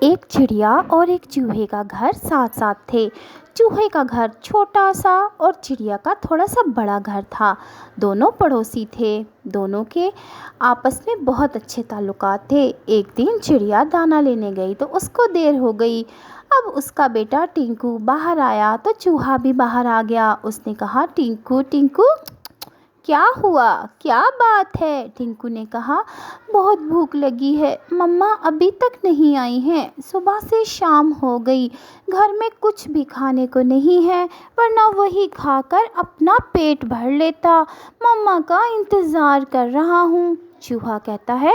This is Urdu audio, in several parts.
ایک چڑیا اور ایک چوہے کا گھر ساتھ ساتھ تھے۔ چوہے کا گھر چھوٹا سا اور چڑیا کا تھوڑا سا بڑا گھر تھا۔ دونوں پڑوسی تھے۔ دونوں کے آپس میں بہت اچھے تعلقات تھے۔ ایک دن چڑیا دانا لینے گئی تو اس کو دیر ہو گئی۔ اب اس کا بیٹا ٹنکو باہر آیا تو چوہا بھی باہر آ گیا۔ اس نے کہا، ٹنکو ٹنکو کیا ہوا، کیا بات ہے؟ ٹنکو نے کہا، بہت بھوک لگی ہے، مما ابھی تک نہیں آئی ہیں، صبح سے شام ہو گئی، گھر میں کچھ بھی کھانے کو نہیں ہے، ورنہ وہی کھا کر اپنا پیٹ بھر لیتا، مما کا انتظار کر رہا ہوں۔ چوہا کہتا ہے،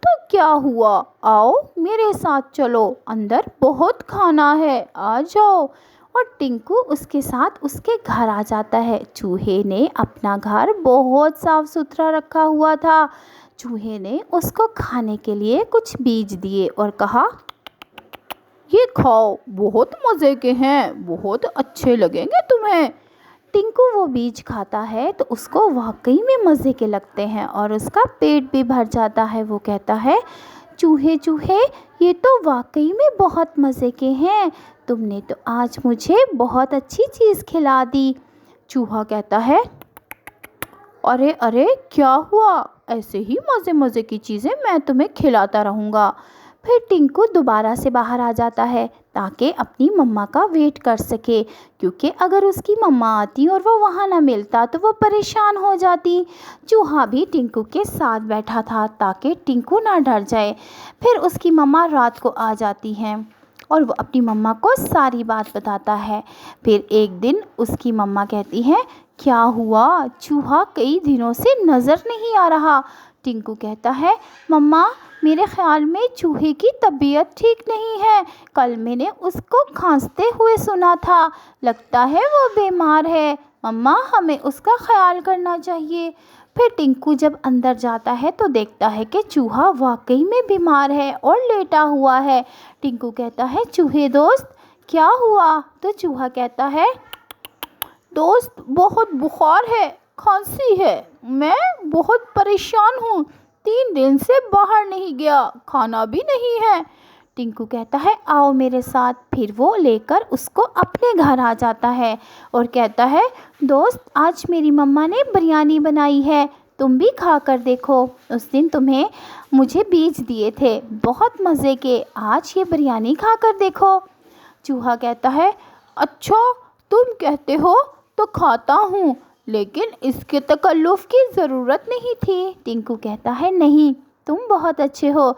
تو کیا ہوا، آؤ میرے ساتھ چلو، اندر بہت کھانا ہے، آ جاؤ۔ اور ٹنکو اس کے ساتھ اس کے گھر آ جاتا ہے۔ چوہے نے اپنا گھر بہت صاف ستھرا رکھا ہوا تھا۔ چوہے نے اس کو کھانے کے لیے کچھ بیج دیے اور کہا، یہ کھاؤ، بہت مزے کے ہیں، بہت اچھے لگیں گے تمہیں۔ ٹنکو وہ بیج کھاتا ہے تو اس کو واقعی میں مزے کے لگتے ہیں اور اس کا پیٹ بھی بھر جاتا ہے۔ وہ کہتا ہے، چوہے چوہے یہ تو واقعی میں بہت مزے کے ہیں، تم نے تو آج مجھے بہت اچھی چیز کھلا دی۔ چوہا کہتا ہے، ارے ارے کیا ہوا، ایسے ہی مزے مزے کی چیزیں میں تمہیں کھلاتا رہوں گا۔ پھر ٹنکو دوبارہ سے باہر آ جاتا ہے تاکہ اپنی مما کا ویٹ کر سکے، کیونکہ اگر اس کی مما آتی اور وہ وہاں نہ ملتا تو وہ پریشان ہو جاتی۔ چوہا بھی ٹنکو کے ساتھ بیٹھا تھا تاکہ ٹنکو نہ ڈر جائے۔ پھر اس کی مما رات کو آ جاتی ہیں اور وہ اپنی مما کو ساری بات بتاتا ہے۔ پھر ایک دن اس کی مما کہتی ہے، کیا ہوا، چوہا کئی دنوں سے نظر نہیں آ رہا۔ ٹنکو کہتا ہے، مما میرے خیال میں چوہے کی طبیعت ٹھیک نہیں ہے، کل میں نے اس کو کھانستے ہوئے سنا تھا، لگتا ہے وہ بیمار ہے، مما ہمیں اس کا خیال کرنا چاہیے۔ پھر ٹنکو جب اندر جاتا ہے تو دیکھتا ہے کہ چوہا واقعی میں بیمار ہے اور لیٹا ہوا ہے۔ ٹنکو کہتا ہے، چوہے دوست کیا ہوا؟ تو چوہا کہتا ہے، دوست بہت بخار ہے، کھانسی ہے، میں بہت پریشان ہوں، 3 دن سے باہر نہیں گیا، کھانا بھی نہیں ہے۔ ٹنکو کہتا ہے، آؤ میرے ساتھ۔ پھر وہ لے کر اس کو اپنے گھر آ جاتا ہے اور کہتا ہے، دوست آج میری مما نے بریانی بنائی ہے، تم بھی کھا کر دیکھو، اس دن تمہیں مجھے بیج دیے تھے، بہت مزے کے، آج یہ بریانی کھا کر دیکھو۔ چوہا کہتا ہے، اچھا تم کہتے ہو تو کھاتا ہوں، لیکن اس کے تکلف کی ضرورت نہیں تھی۔ ٹنکو کہتا ہے، نہیں تم بہت اچھے ہو،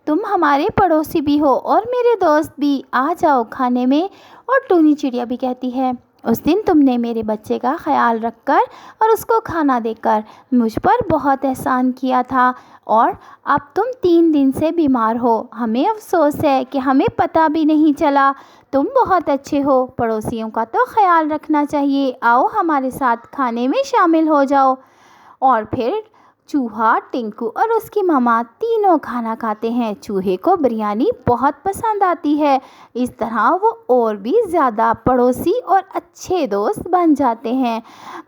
تم ہمارے پڑوسی بھی ہو اور میرے دوست بھی، آ جاؤ کھانے میں۔ اور ٹونی چڑیا بھی کہتی ہے، اس دن تم نے میرے بچے کا خیال رکھ کر اور اس کو کھانا دے کر مجھ پر بہت احسان کیا تھا، اور اب تم 3 دن سے بیمار ہو، ہمیں افسوس ہے کہ ہمیں پتہ بھی نہیں چلا، تم بہت اچھے ہو، پڑوسیوں کا تو خیال رکھنا چاہیے، آؤ ہمارے ساتھ کھانے میں شامل ہو جاؤ۔ اور پھر چوہا، ٹنکو اور اس کی مما تینوں کھانا کھاتے ہیں۔ چوہے کو بریانی بہت پسند آتی ہے، اس طرح وہ اور بھی زیادہ پڑوسی اور اچھے دوست بن جاتے ہیں۔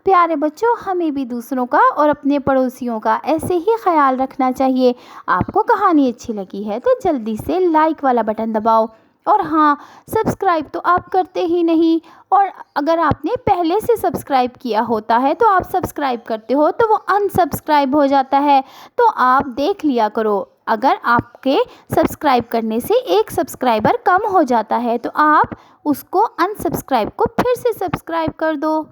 پیارے بچوں، ہمیں بھی دوسروں کا اور اپنے پڑوسیوں کا ایسے ہی خیال رکھنا چاہیے۔ آپ کو کہانی اچھی لگی ہے تو جلدی سے لائک والا بٹن دباؤ، اور ہاں، سبسکرائب تو آپ کرتے ہی نہیں، اور اگر آپ نے پہلے سے سبسکرائب کیا ہوتا ہے تو آپ سبسکرائب کرتے ہو تو وہ انسبسکرائب ہو جاتا ہے، تو آپ دیکھ لیا کرو، اگر آپ کے سبسکرائب کرنے سے ایک سبسکرائبر کم ہو جاتا ہے تو آپ اس کو انسبسکرائب کو پھر سے سبسکرائب کر دو۔